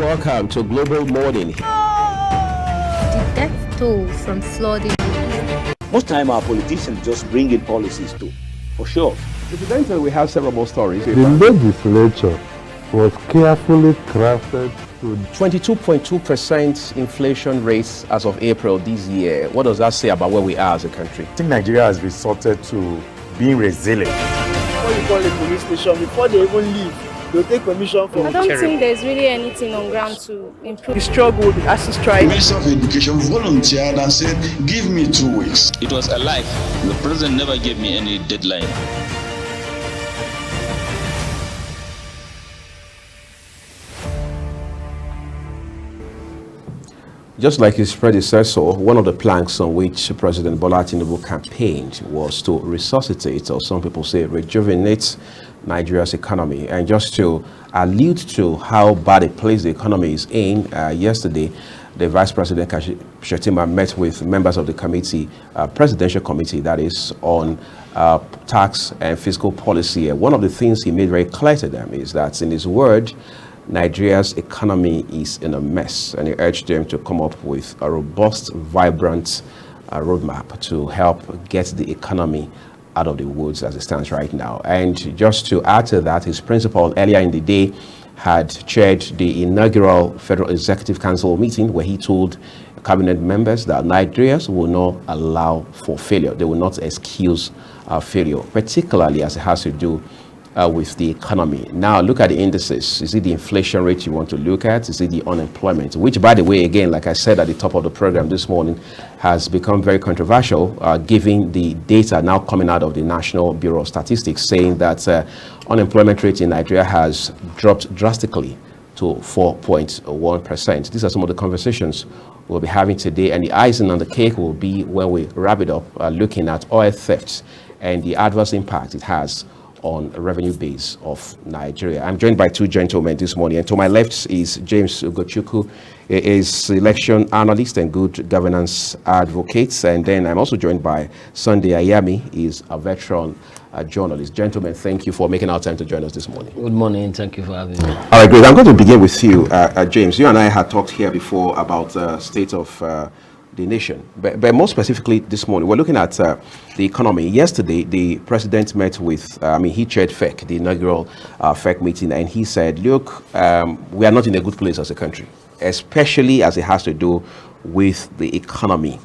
Welcome to Global Morning. The death toll from flooding. Most time our politicians just bring in policies too, for sure. Incidentally, we have several more stories. The legislature was carefully crafted to 22.2% inflation rates as of April this year. What does that say about where we are as a country? I think Nigeria has resorted to being resilient. Before you call a police station, before they even leave, they'll take permission from I don't think there's really anything on ground to improve. the struggle as to strike. The Minister of Education volunteered and said, give me 2 weeks. It was a lie. The president never gave me any deadline. Just like his predecessor, one of the planks on which President Bola Tinubu campaigned was to resuscitate, or some people say rejuvenate, Nigeria's economy. And just to allude to how bad a place the economy is in, yesterday, the Vice President Kashim Shettima met with members of the committee, presidential committee, that is, on tax and fiscal policy. And one of the things he made very clear to them is that, in his word, Nigeria's economy is in a mess, and he urged them to come up with a robust, vibrant roadmap to help get the economy out of the woods as it stands right now. And just to add to that, his principal earlier in the day had chaired the inaugural Federal Executive Council meeting, where he told cabinet members that Nigerians will not allow for failure. They will not excuse failure, particularly as it has to do with the economy. Now, look at the indices. Is it the inflation rate you want to look at? Is it the unemployment? Which, by the way, again, like I said at the top of the program this morning, has become very controversial, given the data now coming out of the National Bureau of Statistics saying that unemployment rate in Nigeria has dropped drastically to 4.1%. These are some of the conversations we'll be having today, and the icing on the cake will be when we wrap it up, looking at oil thefts and the adverse impact it has on a revenue base of Nigeria. I'm joined by two gentlemen this morning, and to my left is James Ugochukwu, is election analyst and good governance advocate, and then I'm also joined by Sunday Ayami, is a veteran journalist. Gentlemen, thank you for making our time to join us this morning. Good morning, thank you for having me. All right, great. I'm going to begin with you, James. You and I had talked here before about the state of the nation, but more specifically this morning, we're looking at the economy. Yesterday, the president met with, he chaired FEC, the inaugural FEC meeting, and he said, look, we are not in a good place as a country, especially as it has to do with the economy.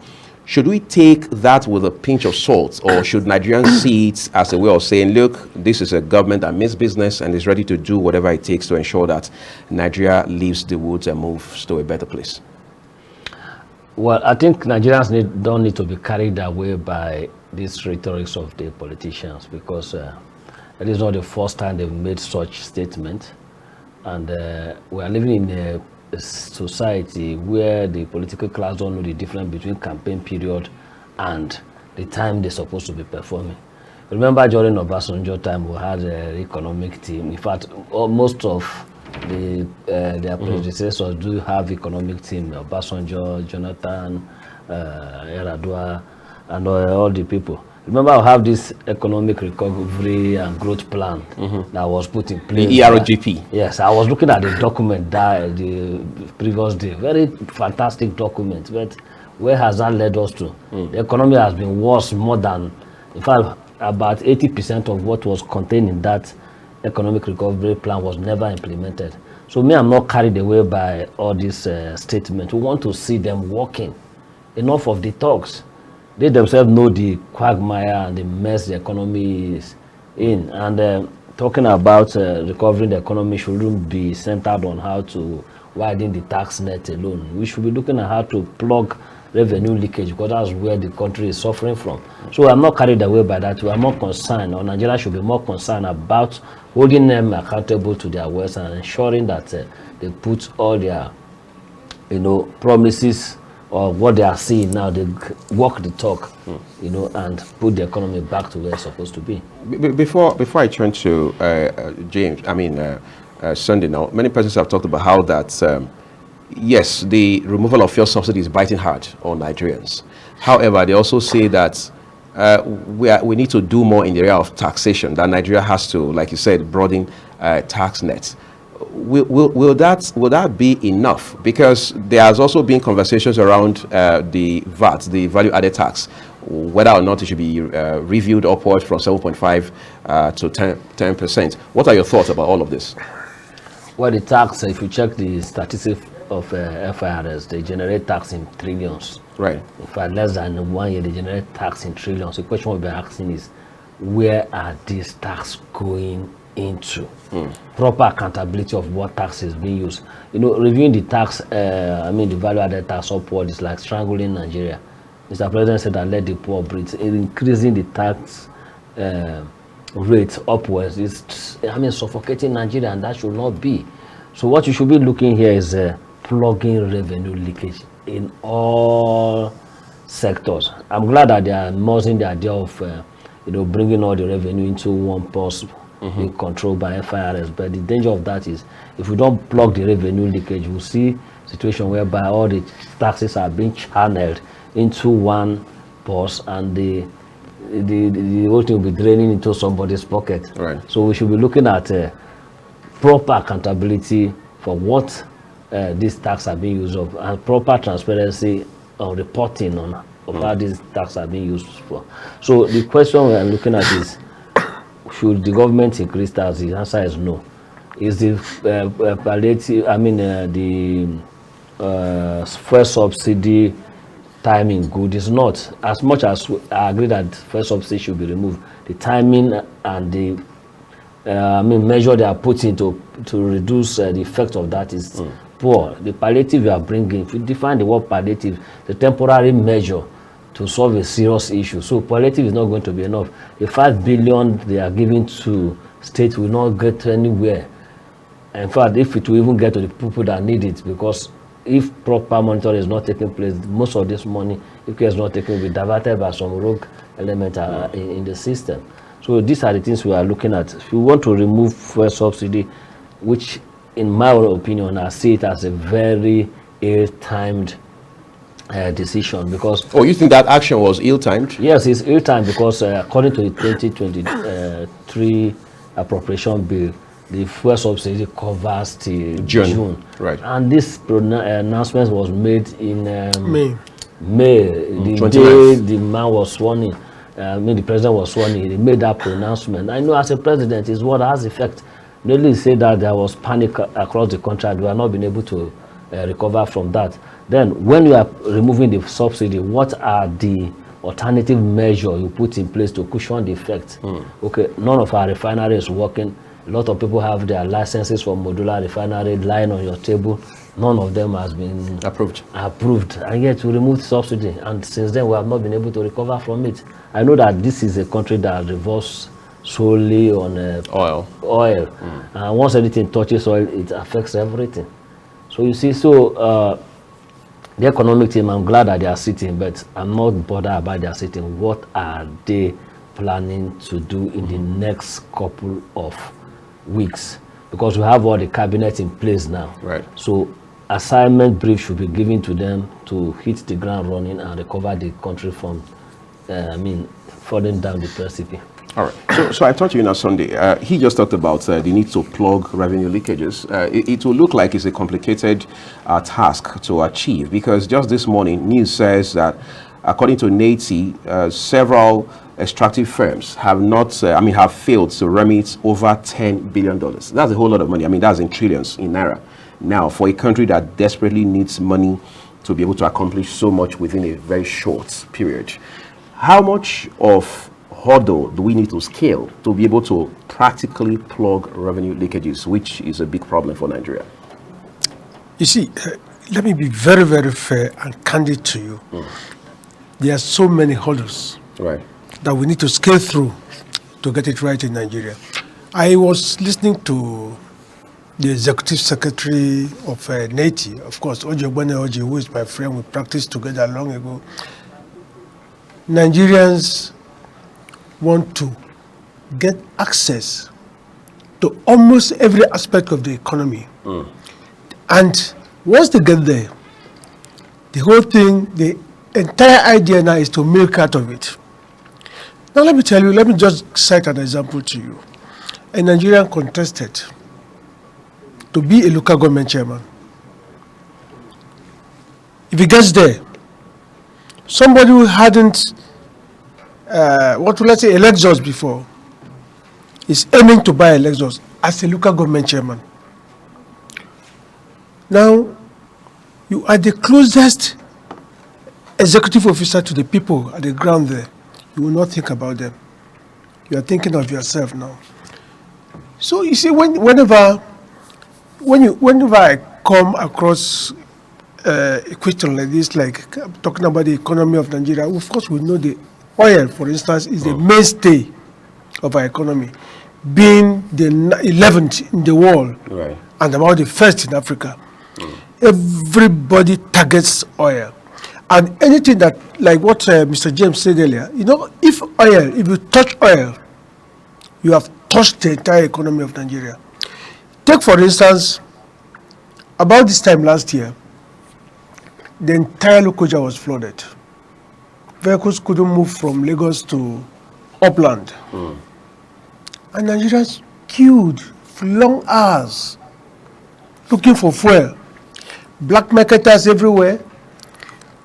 Should we take that with a pinch of salt, or should Nigerians see it as a way of saying, look, this is a government that means business and is ready to do whatever it takes to ensure that Nigeria leaves the woods and moves to a better place? Well, I think Nigerians don't need to be carried away by these rhetorics of the politicians, because it is not the first time they've made such statements. And we are living in a society where the political class don't know the difference between campaign period and the time they're supposed to be performing. Remember, during Obasanjo time, we had an economic team. In fact, most of their predecessors do have economic team, Obasanjo, Jonathan, Yar'Adua, and all the people. Remember, I have this economic recovery and growth plan that was put in place. The ERGP. Yes, I was looking at the document the previous day. Very fantastic document, but where has that led us to? The economy has been worse more than, in fact, about 80% of what was contained in that economic recovery plan was never implemented. So me, I'm not carried away by all these statements. We want to see them working. Enough of the talks. They themselves know the quagmire and the mess the economy is in. And talking about recovering the economy shouldn't be centered on how to widen the tax net alone. We should be looking at how to plug revenue leakage, because that's where the country is suffering from. So I'm not carried away by that. We are more concerned, or Nigeria should be more concerned about holding them accountable to their words and ensuring that they put all their, promises or what they are seeing now, they walk the talk, and put the economy back to where it's supposed to be. Before I turn to James, Sunday now, many persons have talked about how that, yes, the removal of fuel subsidy is biting hard on Nigerians. However, they also say that we need to do more in the area of taxation, that Nigeria has to, like you said, broaden tax nets. will that be enough? Because there has also been conversations around the VAT, the value added tax, whether or not it should be reviewed upward from 7.5 to 10%. What are your thoughts about all of this? Well, the tax, if you check the statistics of FIRS, they generate tax in trillions. Right. In fact, less than 1 year, they generate tax in trillions. The question we'll be asking is, where are these tax going into? Proper accountability of what tax is being used. You know, reviewing the tax, the value added tax upward is like strangling Nigeria. Mr. President said that let the poor breathe. Increasing the tax rate upwards is, suffocating Nigeria, and that should not be. So what you should be looking here is plugging revenue leakage in all sectors. I'm glad that they are merging the idea of bringing all the revenue into one purse, being controlled by FIRS. But the danger of that is, if we don't plug the revenue leakage, we'll see a situation whereby all the taxes are being channeled into one purse, and the whole thing will be draining into somebody's pocket. Right. So we should be looking at proper accountability for what these taxes are being used of, and proper transparency on reporting on how these taxes are being used for. So the question we are looking at is, should the government increase tax? The answer is no. Is the palliative, the first subsidy timing good? Is not. As much as I agree that first subsidy should be removed, the timing and the measure they are putting to reduce the effect of that is poor. The palliative you are bringing, if you define the word palliative, the temporary measure to solve a serious issue. So palliative is not going to be enough. The 5 billion they are giving to states will not get anywhere. In fact, if it will even get to the people that need it, because if proper monitoring is not taking place, most of this money, if care is not taken, will be diverted by some rogue element in the system. So these are the things we are looking at. If you want to remove fuel subsidy, which in my opinion, I see it as a very ill-timed decision, because... Oh, you think that action was ill-timed? Yes, it's ill-timed because according to the 2023 appropriation bill, the fuel subsidy covers till June. Right. And this announcement was made in May. The day the man was sworn in. The president was sworn in. He made that pronouncement. I know as a president, it's what has effect. Nearly say that there was panic across the country. We have not been able to recover from that. Then, when you are removing the subsidy, what are the alternative measures you put in place to cushion the effect? Okay, none of our refinery is working. A lot of people have their licenses for modular refinery lying on your table. None of them has been approved. And yet we removed subsidy, and since then we have not been able to recover from it. I know that this is a country that revolves solely on oil. And once anything touches oil, it affects everything. So you see, the economic team, I'm glad that they are sitting, but I'm not bothered about their sitting. What are they planning to do in the next couple of weeks? Because we have all the cabinet in place now. Right. So assignment brief should be given to them to hit the ground running and recover the country from, falling down the precipice. All right. So I talked to you now Sunday. He just talked about the need to plug revenue leakages. It will look like it's a complicated task to achieve, because just this morning, news says that according to NATI, several extractive firms have have failed to remit over $10 billion. That's a whole lot of money. That's in trillions in naira. Now, for a country that desperately needs money to be able to accomplish so much within a very short period, how much of hurdle do we need to scale to be able to practically plug revenue leakages, which is a big problem for Nigeria? You see, let me be very, very fair and candid to you. There are so many hurdles that we need to scale through to get it right in Nigeria. I was listening to the executive secretary of NATI, of course, Ojegbone Oji, who is my friend. We practiced together long ago. Nigerians want to get access to almost every aspect of the economy. And once they get there, the whole thing, the entire idea now is to milk out of it. Now let me tell you, let me just cite an example to you. A Nigerian contested to be a local government chairman. If he gets there, somebody who hadn't, a Lexus before, is aiming to buy a Lexus as a local government chairman. Now, you are the closest executive officer to the people at the ground there. You will not think about them. You are thinking of yourself now. So you see, whenever I come across a question like this, like talking about the economy of Nigeria, of course we know the oil, for instance, is the mainstay of our economy, being the 11th in the world, right, and about the first in Africa. Everybody targets oil. And anything that, like what Mr. James said earlier, if you touch oil, you have touched the entire economy of Nigeria. Take, for instance, about this time last year, the entire Lokoja was flooded. Vehicles couldn't move from Lagos to upland. And Nigerians queued for long hours looking for fuel. Black marketers everywhere.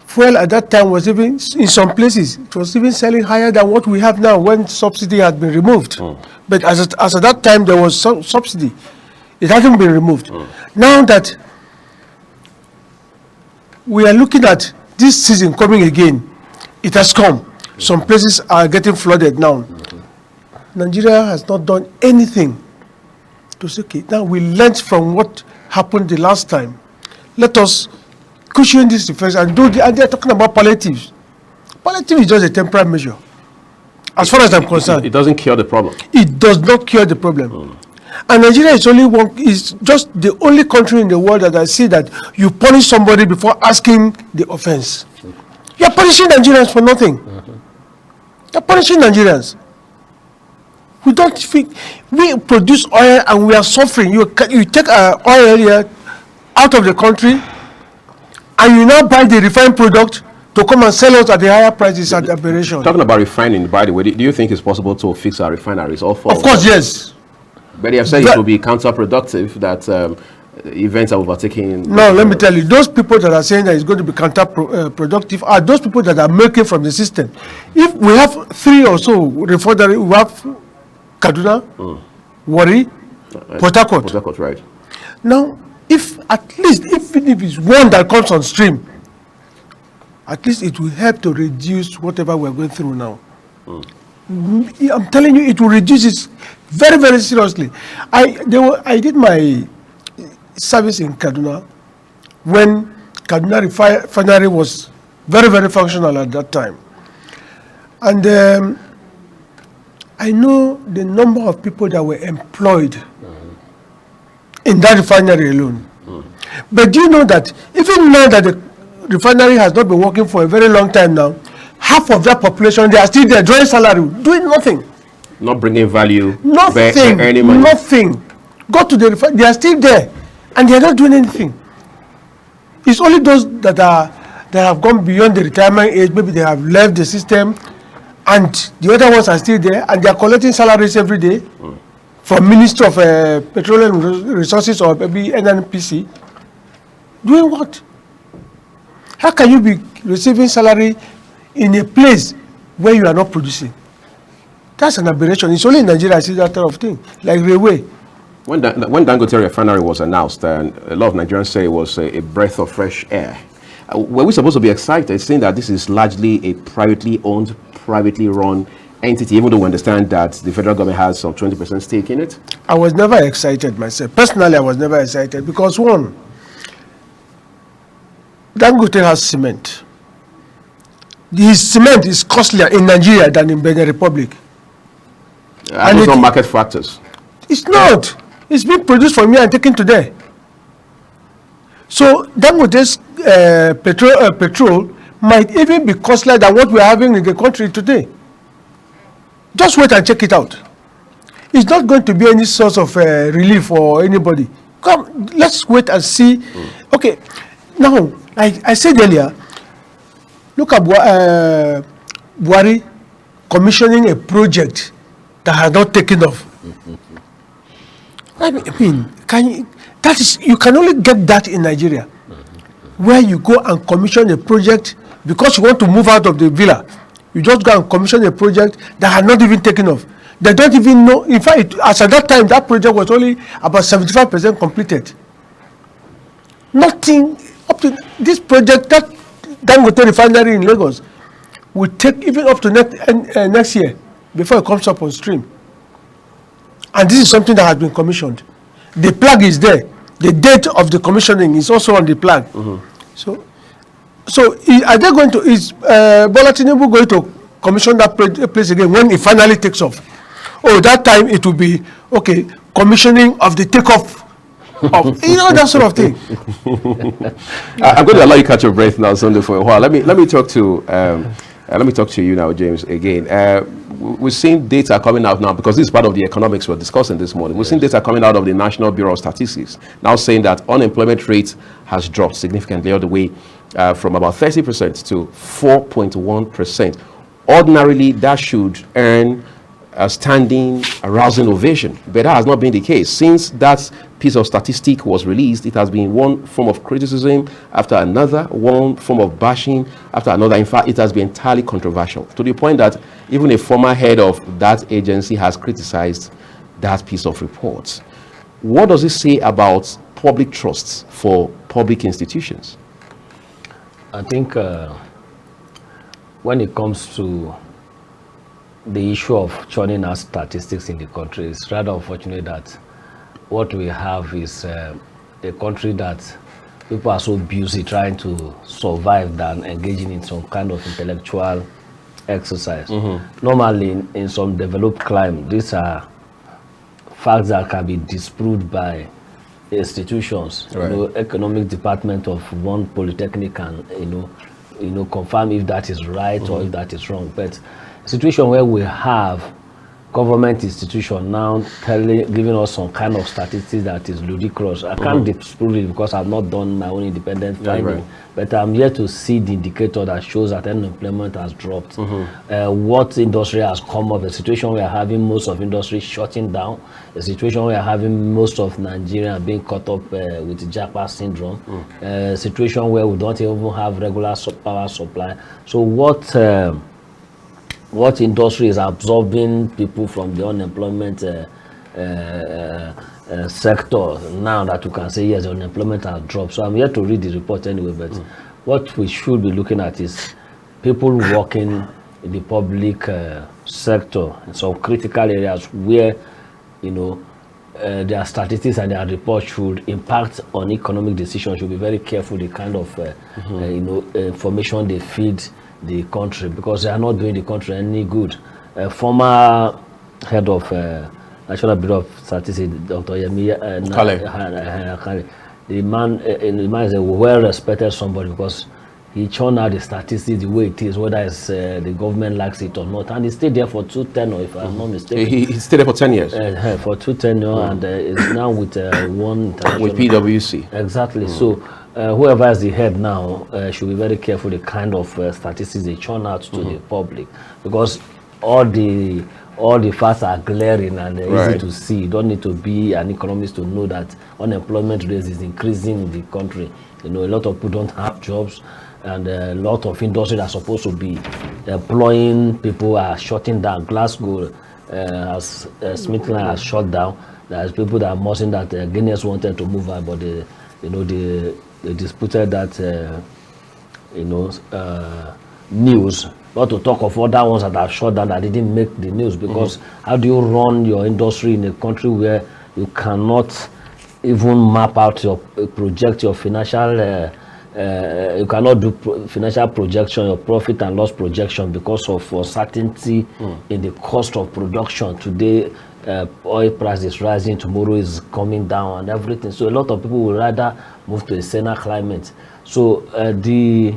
Fuel at that time was even, in some places, it was even selling higher than what we have now when subsidy had been removed. But as at that time, there was some subsidy. It hasn't been removed. Now that we are looking at this season coming again, it has come. Some places are getting flooded now. Nigeria has not done anything to say, okay, now we learned from what happened the last time. Let us cushion this effects and and they're talking about palliatives. Palliative is just a temporary measure. As far as I'm concerned. It doesn't cure the problem. It does not cure the problem. And Nigeria is just the only country in the world that I see that you punish somebody before asking the offense. You're punishing Nigerians for nothing. You're punishing Nigerians. We produce oil and we are suffering. You take oil here out of the country and you now buy the refined product to come and sell us at the higher prices at aberration. Talking about refining, by the way, do you think it's possible to fix our refineries? Of course, yes. But they have said it will be counterproductive, that events are overtaking. No, let me tell you, those people that are saying that it's going to be counterproductive are those people that are making from the system. If we have 3 or so refineries, we have Kaduna, Warri, Port Harcourt. Port Harcourt, right. Now, if it's one that comes on stream, at least it will help to reduce whatever we're going through now. I'm telling you, it will reduce it very, very seriously. I did my service in Kaduna when Kaduna refinery was very, very functional at that time. And I know the number of people that were employed in that refinery alone. But do you know that even now that the refinery has not been working for a very long time now, half of that population, they are still there drawing salary, doing nothing. Not bringing value. Nothing. Earning money. Nothing. Go to the refinery, they are still there and they are not doing anything. It's only those that have gone beyond the retirement age, maybe they have left the system, and the other ones are still there and they are collecting salaries every day from Ministry of Petroleum Resources or maybe NNPC. Doing what? How can you be receiving salary in a place where you are not producing? That's an aberration. It's only in Nigeria I see that type of thing, like railway. When Dangote refinery was announced, and a lot of Nigerians say it was a breath of fresh air, were we supposed to be excited, saying that this is largely a privately owned, privately run entity, even though we understand that the federal government has some 20% stake in it? I was never excited myself. Personally, I was never excited because, one, Dangote has cement. His cement is costlier in Nigeria than in Benin Republic. And those are market factors. It's not. It's being produced from here and taken to there. So Dangote's petrol might even be costlier than what we are having in the country today. Just wait and check it out. It's not going to be any source of relief for anybody. Come, let's wait and see. Okay, now, I said earlier, look at Buhari commissioning a project that has not taken off. I mean, That is, you can only get that in Nigeria, where you go and commission a project because you want to move out of the villa. You just go and commission a project that had not even taken off. They don't even know. In fact, as at that time, that project was only about 75% completed. Nothing up to this project, that Dangote refinery in Lagos, will take even up to next year before it comes up on stream. And this is something that has been commissioned. The plug is there. The date of the commissioning is also on the plug. So are they going to, is Bola Tinubu going to commission that place again when it finally takes off? Oh, that time it will be, okay, commissioning of the takeoff of, that sort of thing. I'm going to allow you catch your breath now, Sunday, for a while. Let me talk to you now, James, again. We've seen data coming out now, because this is part of the economics we're discussing this morning. We've seen data coming out of the National Bureau of Statistics now saying that unemployment rate has dropped significantly all the way from about 30% to 4.1%. Ordinarily, that should earn a standing, arousing ovation, but that has not been the case. Since that piece of statistic was released, it has been one form of criticism after another, one form of bashing after another. In fact, it has been entirely controversial, to the point that even a former head of that agency has criticized that piece of report. What does it say about public trust for public institutions? I think when it comes to the issue of churning out statistics in the country, it's rather unfortunate that what we have is a country that people are so busy trying to survive than engaging in some kind of intellectual exercise. Normally, in some developed climate, these are facts that can be disproved by institutions. Right. Economic department of one polytechnic can confirm if that is right or if that is wrong. But a situation where we have government institution now giving us some kind of statistics that is ludicrous. I can't disprove it because I've not done my own independent finding, but I'm yet to see the indicator that shows that unemployment has dropped. What industry has come up, a situation we are having most of industry shutting down, a situation we are having most of Nigeria being caught up with Japa syndrome, a situation where we don't even have regular power supply. So what industry is absorbing people from the unemployment sector now that you can say yes, the unemployment has dropped? So I'm here to read the report anyway, but what we should be looking at is people working in the public sector in some critical areas where their statistics and their reports should impact on economic decisions. Should be very careful the kind of information they feed the country, because they are not doing the country any good. Former head of National Bureau of Statistics, Dr. Yemi Kale, the man is a well-respected somebody because he churned out the statistics the way it is, whether it's the government likes it or not, and he stayed there for 2 tenures, if I'm not mistaken. He stayed there for 10 years. For 2 tenures, and is now with one international. With PwC. Exactly. So whoever is the head now should be very careful the kind of statistics they churn out to the public, because all the facts are glaring and easy to see. You don't need to be an economist to know that unemployment rate is increasing in the country. A lot of people don't have jobs, and a lot of industries that are supposed to be employing people are shutting down. Glasgow, as Smithland has shut down. There's people that are saying that Guinness wanted to move out, but they disputed that news. Not to talk of other ones that are shut down that didn't make the news, because how do you run your industry in a country where you cannot even map out project your financial, you cannot do financial projection, your profit and loss projection, because of uncertainty in the cost of production. Today, oil price is rising, tomorrow is coming down and everything. So a lot of people would rather move to a saner climate. So the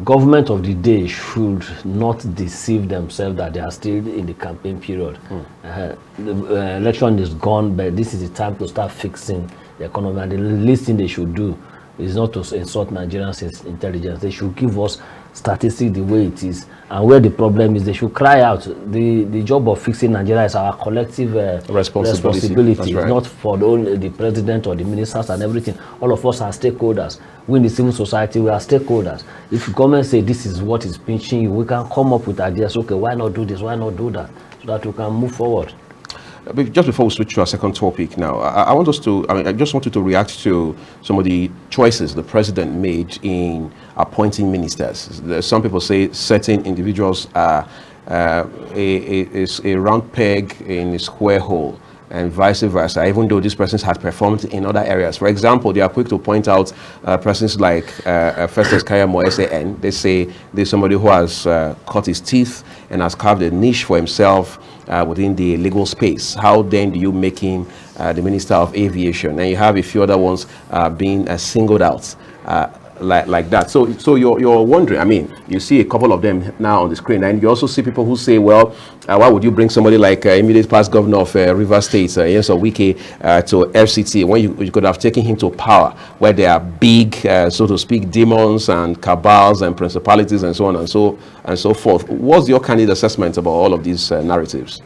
government of the day should not deceive themselves that they are still in the campaign period. The election is gone, but this is the time to start fixing the economy, and the least thing they should do is not to insult Nigerians' intelligence. They should give us statistics the way it is, and where the problem is, they should cry out. The job of fixing Nigeria is our collective responsibility. Right. It's not for only the president or the ministers and everything. All of us are stakeholders. We in the civil society, we are stakeholders. If the government say this is what is pinching you, we can come up with ideas. Okay, why not do this? Why not do that? So that we can move forward. Just before we switch to our second topic now, I just want you to react to some of the choices the president made in appointing ministers. Some people say certain individuals are a round peg in a square hole, and vice versa, even though these persons had performed in other areas. For example, they are quick to point out persons like Festus Keyamo SAN. They say there's somebody who has cut his teeth and has carved a niche for himself within the legal space. How then do you make him the Minister of Aviation? And you have a few other ones being singled out like that. So you're wondering, I mean, you see a couple of them now on the screen, and you also see people who say, well, why would you bring somebody like immediate past governor of Rivers State, Nyesom Wike, to FCT when you could have taken him to power, where there are big, so to speak, demons and cabals and principalities and so on and so forth. What's your candid assessment about all of these narratives?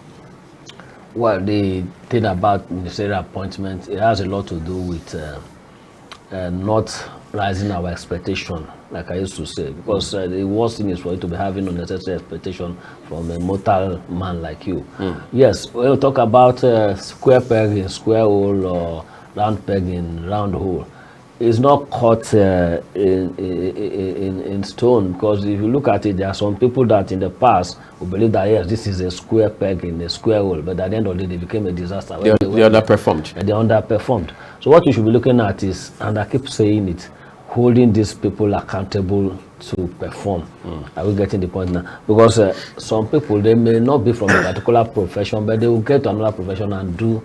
Well, the thing about ministerial appointment, it has a lot to do with not rising our expectation, like I used to say, because the worst thing is for you to be having unnecessary expectation from a mortal man like you. Yes, when you talk about square peg in square hole or round peg in round hole, it's not cut in stone, because if you look at it, there are some people that in the past who believe that yes, this is a square peg in a square hole, but at the end of the day, they became a disaster. They underperformed. They underperformed. So what you should be looking at is, and I keep saying it, holding these people accountable to perform. Are we getting the point now? Because some people, they may not be from a particular profession, but they will get to another profession and do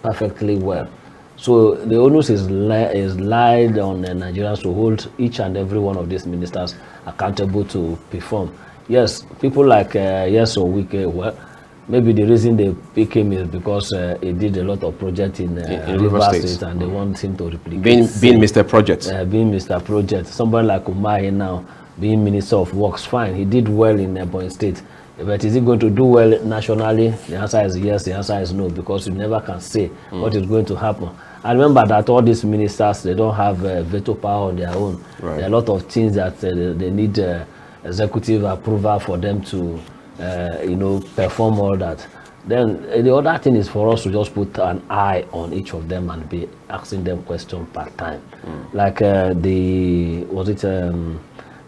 perfectly well. So the onus is laid on Nigerians to hold each and every one of these ministers accountable to perform. Yes, people like Nyesom Wike, well, maybe the reason they pick him is because he did a lot of projects in Rivers State, and they want him to replicate. Being Mr. Project. Being Mr. Project. Somebody like Umahi now, being Minister of Works, fine. He did well in Ebonyi State. But is he going to do well nationally? The answer is yes, the answer is no, because you never can say what is going to happen. I remember that all these ministers, they don't have veto power on their own. Right. There are a lot of things that they need executive approval for them to perform all that. Then the other thing is for us to just put an eye on each of them and be asking them questions per time. Like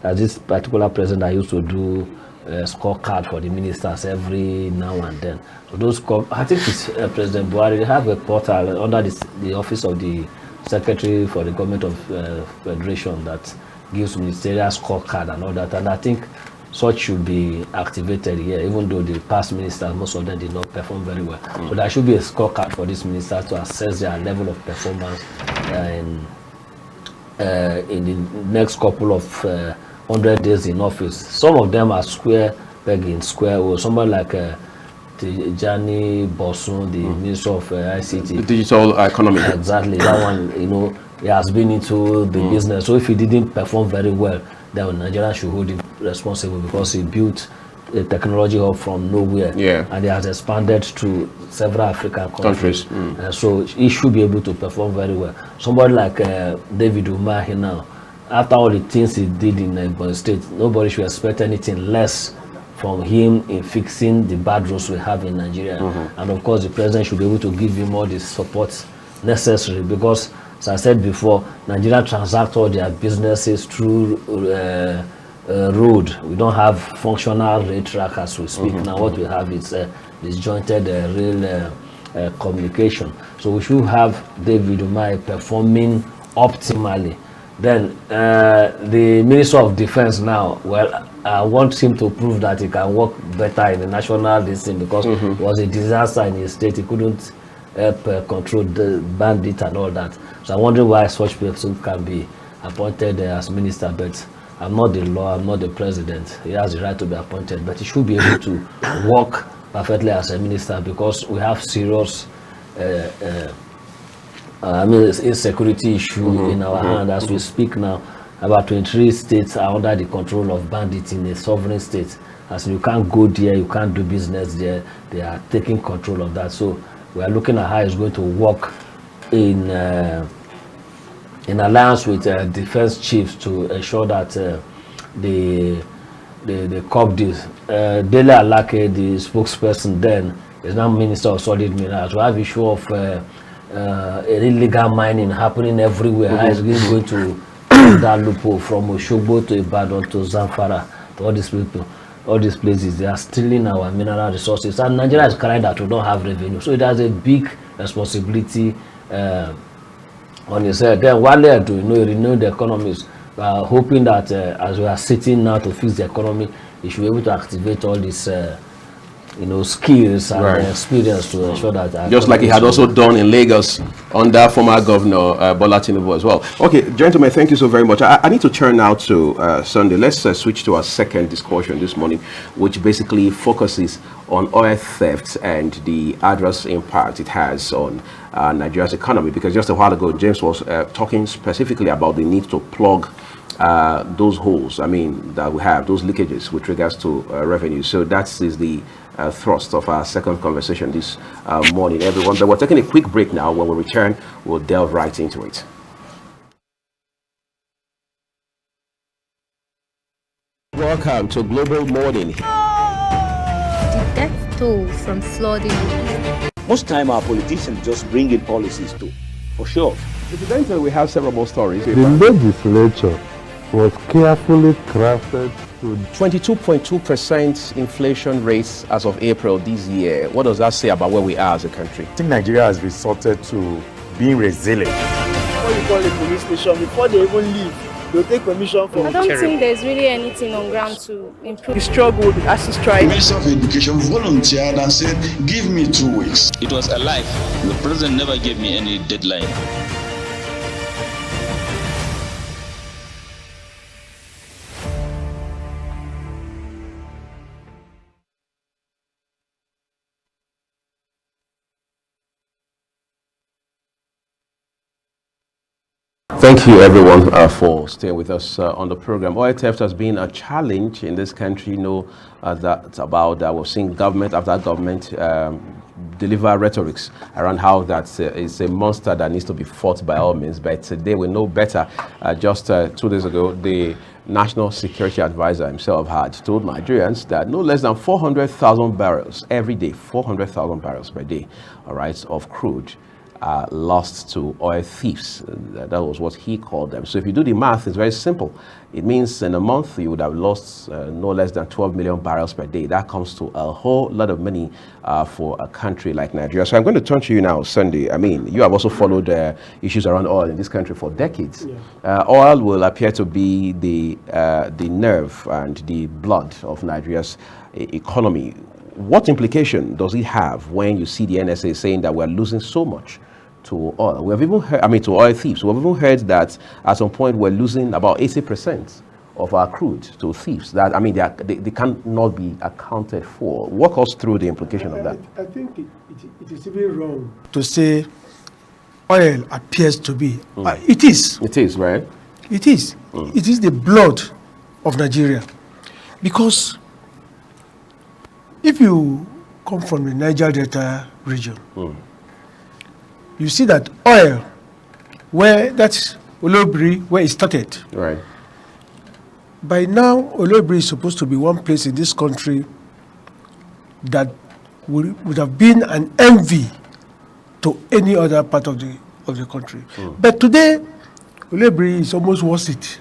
this particular president that used to do a scorecard for the ministers every now and then. So those, I think it's President Buhari, they have a portal under the office of the Secretary for the Government of Federation that gives ministerial scorecard and all that. And I think such should be activated here, even though the past ministers, most of them did not perform very well. So there should be a scorecard for these ministers to assess their level of performance in the next couple of 100 days in office. Some of them are square peg in square hole. Somebody like Tijani Bosun, the Minister of ICT. The digital economy. Exactly, that one, he has been into the business. So if he didn't perform very well, then Nigeria should hold him responsible, because he built a technology hub from nowhere, and he has expanded to several African countries. So he should be able to perform very well. Somebody like David Umahi now, after all the things he did in Ebonyi State, nobody should expect anything less from him in fixing the bad roads we have in Nigeria. And of course, the president should be able to give him all the support necessary, because, as I said before, Nigeria transacts all their businesses through road. We don't have functional rail track as we speak. Now what we have is disjointed rail communication. So we should have David Umahi performing optimally. Then the Minister of Defense now, well, I want him to prove that he can work better in the national listing, because it was a disaster in his state. He couldn't help control the bandit and all that. So I'm wondering why such person can be appointed as minister, but I'm not the law, I'm not the president. He has the right to be appointed, but he should be able to work perfectly as a minister, because we have serious I mean, it's a security issue in our hand as we speak now. About 23 states are under the control of bandits in a sovereign state. As you can't go there, you can't do business there. They are taking control of that. So we are looking at how it's going to work in alliance with defense chiefs to ensure that they curb this. Dele Alake, the spokesperson then, is now Minister of Solid Minerals. We have issue of illegal mining happening everywhere. How is going to that loophole from Oshogbo to Ibadan to Zamfara to all these people, all these places? They are stealing our mineral resources, and Nigeria is crying that we don't have revenue. So it has a big responsibility on his head. Then what they are doing, renew the economies. We are hoping that as we are sitting now to fix the economy, we should be able to activate all these skills and experience to ensure that just like he had also done in Lagos under former Governor Bola Tinubu as well. Okay, gentlemen, thank you so very much. I need to turn now to Sunday. Let's switch to our second discussion this morning, which basically focuses on oil theft and the adverse impact it has on Nigeria's economy. Because just a while ago, James was talking specifically about the need to plug those holes, that we have, those leakages with regards to revenue. So that is the thrust of our second conversation this morning, everyone. But we're taking a quick break now. When we return, we'll delve right into it. Welcome to Global Morning. The death toll from flooding. Most time our politicians just bring in policies too, for sure. Incidentally, we have several more stories. The legislature was carefully crafted to 22.2% inflation rates as of April this year. What does that say about where we are as a country? I think Nigeria has resorted to being resilient. Before you call the police station, before they even leave, they'll take permission from I don't think there's really anything on ground to improve. The struggle as he strike. The Minister of Education volunteered and said, give me 2 weeks. It was a lie. The president never gave me any deadline. Thank you, everyone, for staying with us on the program. Oil theft has been a challenge in this country. We've seen government after government deliver rhetorics around how that is a monster that needs to be fought by all means. But today we know better. Just 2 days ago, the National Security Advisor himself had told Nigerians that no less than 400,000 barrels every day, 400,000 barrels per day, all right, of crude lost to oil thieves. That was what he called them. So if you do the math, it's very simple. It means in a month you would have lost no less than 12 million barrels per day. That comes to a whole lot of money for a country like Nigeria. So I'm going to turn to you now, Sunday. You have also followed issues around oil in this country for decades. Yeah. Oil will appear to be the nerve and the blood of Nigeria's economy. What implication does it have when you see the NSA saying that we're losing so much to oil? We have even heard, to oil thieves. We've even heard that at some point we're losing about 80% of our crude to thieves. That they cannot be accounted for. Walk us through the implication of that. I think it is even wrong to say oil appears to be. It is. It is, right? It is. It is the blood of Nigeria. Because if you come from the Niger Delta region, you see that oil, that's Olobri, where it started. Right. By now, Olobri is supposed to be one place in this country that would have been an envy to any other part of the country. But today, Olobri is almost worse it.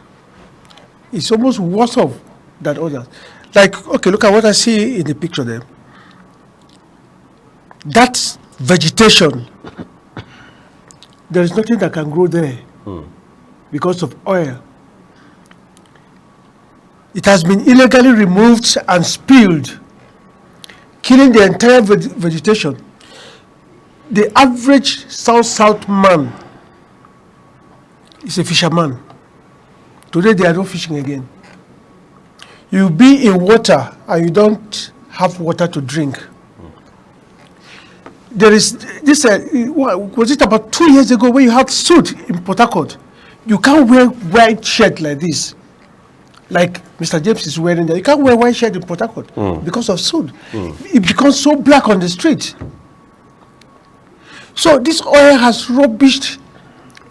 It's almost worse off than others. Like, okay, look at what I see in the picture there. That's vegetation. There is nothing that can grow there because of oil. It has been illegally removed and spilled, killing the entire vegetation. The average South man is a fisherman. Today they are not fishing again. You be in water and you don't have water to drink. there is this, was it about 2 years ago when you had suit in Port Harcourt? You can't wear white shirt like this, like Mr. James is wearing there. You can't wear white shirt in Port Harcourt because of suit. It becomes so black on the street. So this oil has rubbished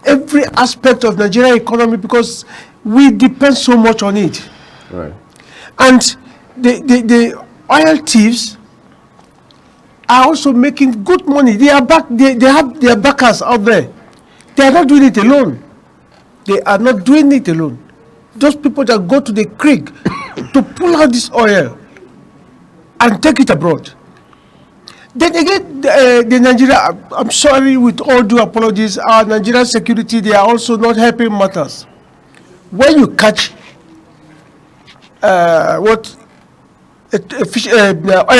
every aspect of Nigerian economy because we depend so much on it. Right. And the oil thieves are also making good money. They are back. They have their backers out there. They are not doing it alone. They are not doing it alone. Those people that go to the creek to pull out this oil and take it abroad. Then again, the Nigeria, I'm sorry, with all due apologies, our Nigerian security, they are also not helping matters. When you catch oil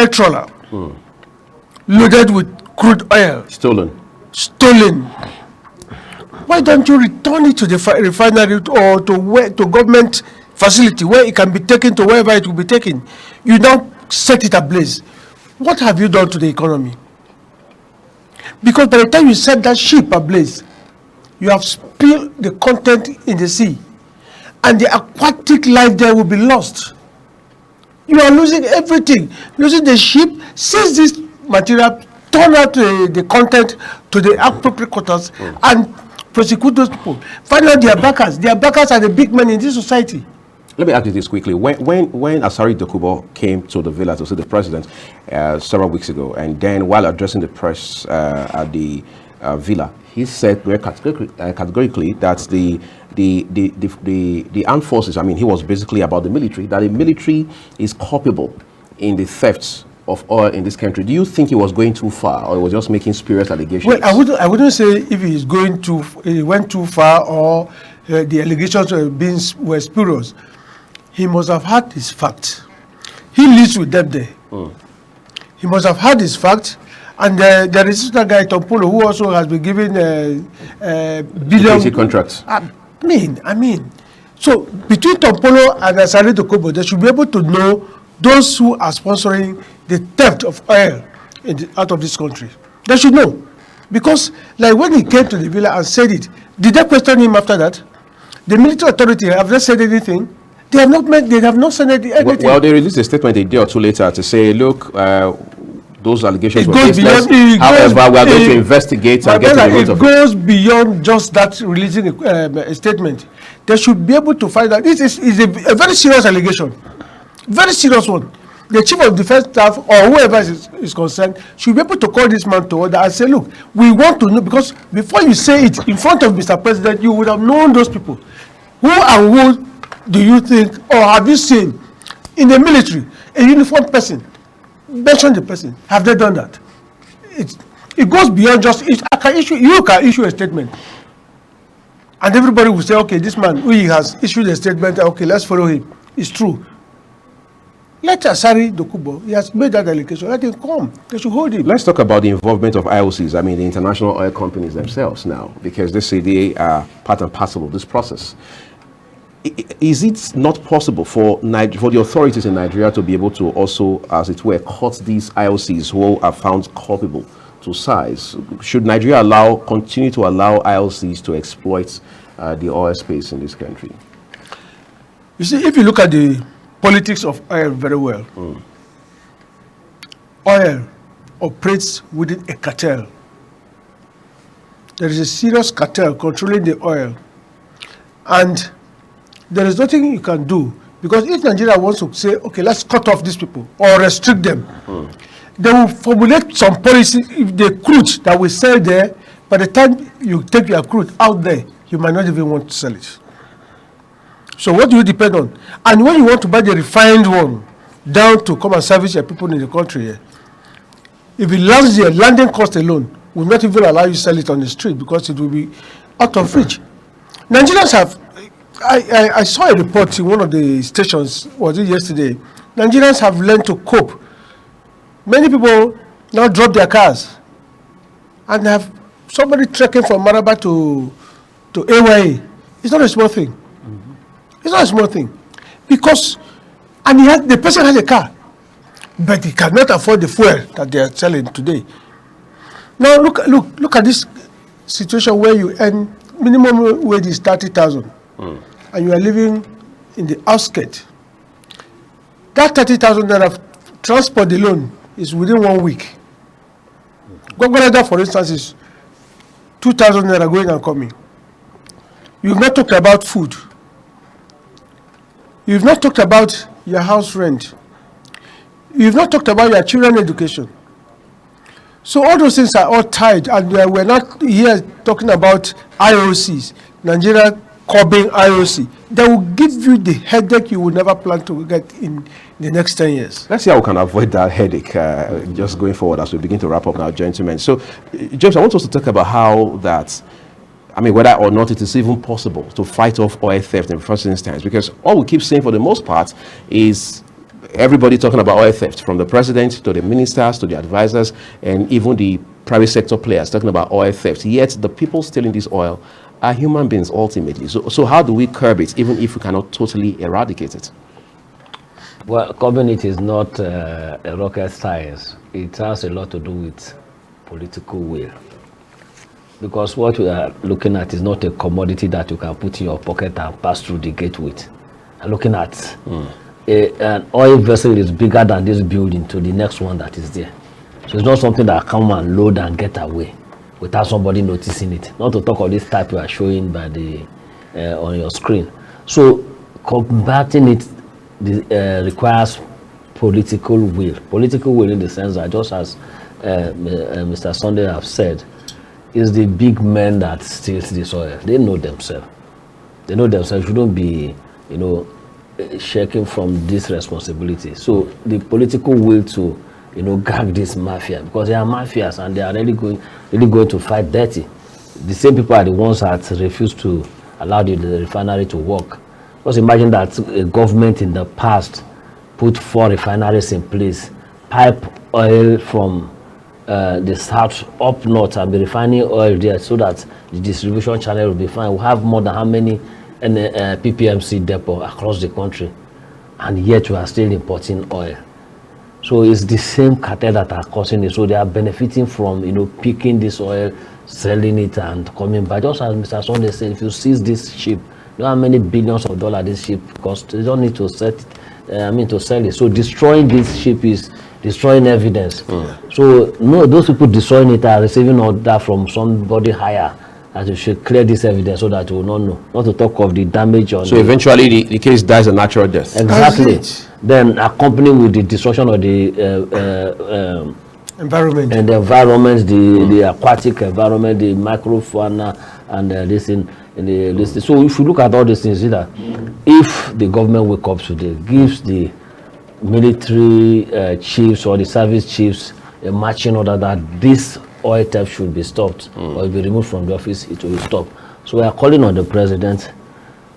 trawler loaded with crude oil, stolen, why don't you return it to the refinery or to government facility where it can be taken to wherever it will be taken? You now set it ablaze. What have you done to the economy? Because by the time you set that ship ablaze, you have spilled the content in the sea, and the aquatic life there will be lost. You are losing everything, losing the ship. Seize this material, turn out the content to the appropriate quarters, and prosecute those people. Find out their backers. Their backers are the big men in this society. Let me ask you this quickly. When Asari Dokubo came to the villa to see the president several weeks ago, and then while addressing the press at the villa, he said very categorically that the armed forces, I mean, he was basically about the military, that the military is culpable in the thefts of oil in this country. Do you think he was going too far, or he was just making spurious allegations? Well, I wouldn't say if he went too far, or the allegations were spurious. He must have had his facts. He lives with them there. He must have had his facts. And there is another guy, Tom Polo, who also has been given billion contracts. I mean. So between Tom Polo and Asari Dokubo, they should be able to know those who are sponsoring the theft of oil out of this country. They should know. Because like when he came to the villa and said it, did they question him after that? The military authority, have they said anything? They have not said anything. Well, they released a statement a day or two later to say, look, those allegations were baseless. However, we are going to investigate and get to the root of it. It goes beyond just that releasing a statement. They should be able to find out. This is a very serious allegation. Very serious one. The chief of defense staff or whoever is concerned should be able to call this man to order and say, look, we want to know, because before you say it in front of Mr. President, you would have known those people. Who and who do you think, or have you seen in the military, a uniformed person? Mention the person. Have they done that? It goes beyond just, you can issue a statement. And everybody will say, okay, this man, he has issued a statement, okay, let's follow him. It's true. Let Asari Dokubo, he has made that allegation, let him come. They should hold him. Let's talk about the involvement of IOCs, I mean the international oil companies themselves now, because they say they are part and parcel of this process. Is it not possible for the authorities in Nigeria to be able to also, as it were, cut these IOCs who are found culpable to size? Should Nigeria continue to allow IOCs to exploit the oil space in this country? You see, if you look at the politics of oil very well, oil operates within a cartel. There is a serious cartel controlling the oil, and there is nothing you can do, because if Nigeria wants to say, okay, let's cut off these people or restrict them, they will formulate some policy. If the crude that we sell there, by the time you take your crude out there, you might not even want to sell it. So what do you depend on? And when you want to buy the refined one down to come and service your people in the country, if it lands there, landing cost alone will not even allow you to sell it on the street, because it will be out of reach. Nigerians have, I saw a report in one of the stations, was it yesterday? Nigerians have learned to cope. Many people now drop their cars and have somebody trekking from Maraba to AYA. It's not a small thing. It's not a small thing. Because, and the person has a car, but he cannot afford the fuel that they are selling today. Now look at this situation where you earn minimum wage is 30,000, and you are living in the outskirts. That 30,000 naira transport alone is within 1 week. Gwagwalada, for instance, is 2,000 naira going and coming. You've not talked about food. You've not talked about your house rent. You've not talked about your children's education. So all those things are all tied, and we're not here talking about IOCs, Nigeria curbing IOC. That will give you the headache you will never plan to get in the next 10 years. Let's see how we can avoid that headache just going forward as we begin to wrap up now, gentlemen. So, James, I want us to talk about how that, I mean, whether or not it is even possible to fight off oil theft in the first instance, because all we keep saying for the most part is everybody talking about oil theft, from the president to the ministers to the advisors and even the private sector players talking about oil theft. Yet the people stealing this oil are human beings ultimately. So how do we curb it, even if we cannot totally eradicate it? Well, curbing it is not a rocket science. It has a lot to do with political will. Because what we are looking at is not a commodity that you can put in your pocket and pass through the gate with. I'm looking at an oil vessel is bigger than this building to the next one that is there. So it's not something that come and load and get away without somebody noticing it. Not to talk of this type you are showing by the on your screen. So combating it requires political will. Political will in the sense that, just as Mr. Sunday have said, is the big men that steals this oil. They know themselves. They know themselves. Shouldn't be, shaking from this responsibility. So the political will to, gag this mafia, because they are mafias and they are really going to fight dirty. The same people are the ones that refuse to allow the refinery to work. Just imagine that a government in the past put 4 refineries in place, pipe oil from the south up north and be refining oil there so that the distribution channel will be fine. We have more than how many PPMC depot across the country, and yet we are still importing oil. So it's the same cartel that are causing it. So they are benefiting from picking this oil, selling it and coming back. Just as Mr. Sunday said, if you seize this ship, you know how many billions of dollars this ship cost. You don't need to sell it. So destroying this ship is destroying evidence. So no, those people destroying it are receiving order from somebody higher that you should clear this evidence so that you will not know. Not to talk of the damage on. So eventually the case dies a natural death. Exactly. Then accompanied with the destruction of the environment and the environment, the aquatic environment, the microfauna, and this thing. So if you look at all these things, that if the government wake up today, gives the military chiefs or the service chiefs a marching order that this oil theft should be stopped or be removed from the office, it will stop. So we are calling on the president,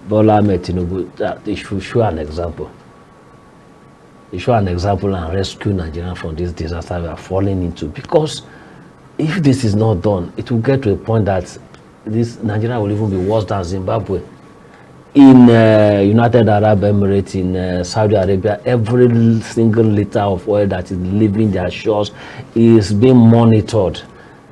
Bola Ahmed Tinubu, that they should show an example. They show an example and rescue Nigeria from this disaster we are falling into. Because if this is not done, it will get to a point that this Nigeria will even be worse than Zimbabwe. In United Arab Emirates, in Saudi Arabia, every single liter of oil that is leaving their shores is being monitored.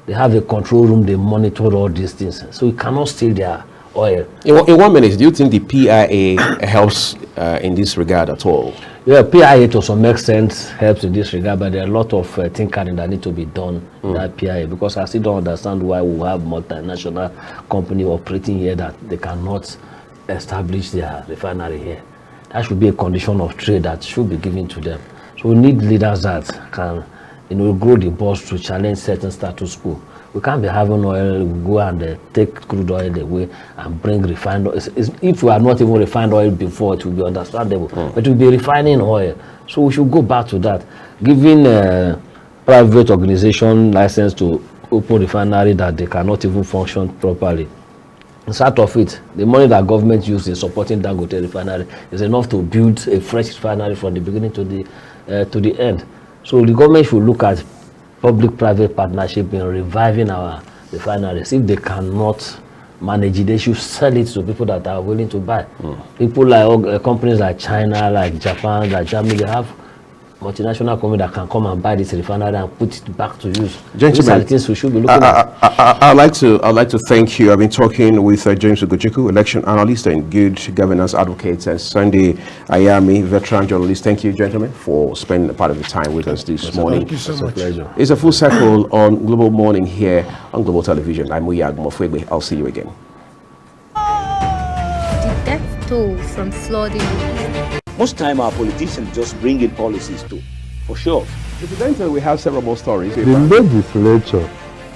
They have a control room, they monitor all these things. So you cannot steal their oil. In 1 minute, do you think the PIA helps in this regard at all? Yeah, PIA to some extent helps in this regard, but there are a lot of tinkering that need to be done in that PIA, because I still don't understand why we have multinational company operating here that they cannot establish their refinery here. That should be a condition of trade that should be given to them. So we need leaders that can, grow the boss to challenge certain status quo. We can't be having oil, go and take crude oil away and bring refined oil. If we are not even refined oil before, it will be understandable. But we'll be refining oil. So we should go back to that. Giving a private organization license to open refinery that they cannot even function properly. Instead of it, the money that government uses in supporting Dangote refinery is enough to build a fresh refinery from the beginning to the end. So the government should look at public-private partnership in reviving our refineries. If they cannot manage it, they should sell it to people that are willing to buy. People like companies like China, like Japan, like Germany, they have multinational company that can come and buy this refinery and put it back to use. Gentlemen, these are the things we should be looking at. I'd like to thank you. I've been talking with James Ugochukwu, election analyst and good governance advocate, and Sunday Ayami, veteran journalist. Thank you, gentlemen, for spending a part of your time with us this morning. Thank you so much. It's a full circle on Global Morning here on Global Television. I'm Muyag Mofwegbe. I'll see you again. The death toll from flooding. Most time our politicians just bring in policies too, for sure. Incidentally, we have several more stories. The legislature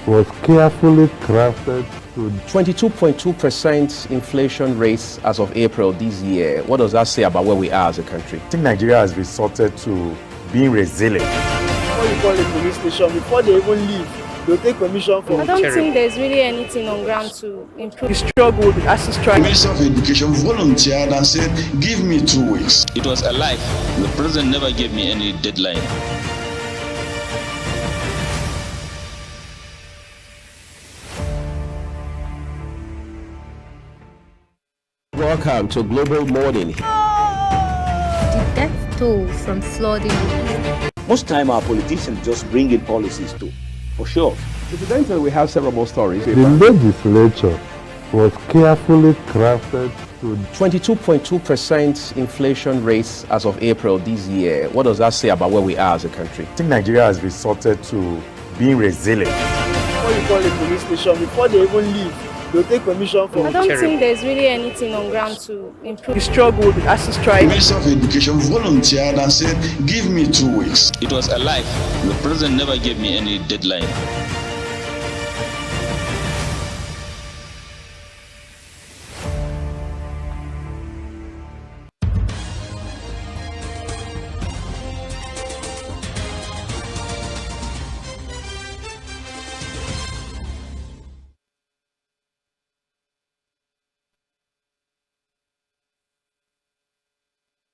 was carefully crafted to 22.2% inflation rates as of April this year. What does that say about where we are as a country? I think Nigeria has resorted to being resilient. Before you call a police station, before they even leave, they'll take permission from I don't think there's really anything on ground to improve. the struggle, the ASIS strike. The Minister of Education volunteered and said, give me 2 weeks. It was a lie. The president never gave me any deadline. Welcome to Global Morning. The death toll from flooding. Most time our politicians just bring in policies too, for sure. Incidentally, we have several more stories. the legislature was carefully crafted to 22.2% inflation rates as of April this year. What does that say about where we are as a country? I think Nigeria has resorted to being resilient. Before you call a police station, before they even leave, they'll take permission from I don't think there's really anything on ground to improve. the struggle, the ASIS The strike. Minister of Education volunteered and said, give me 2 weeks. It was a lie. The president never gave me any deadline.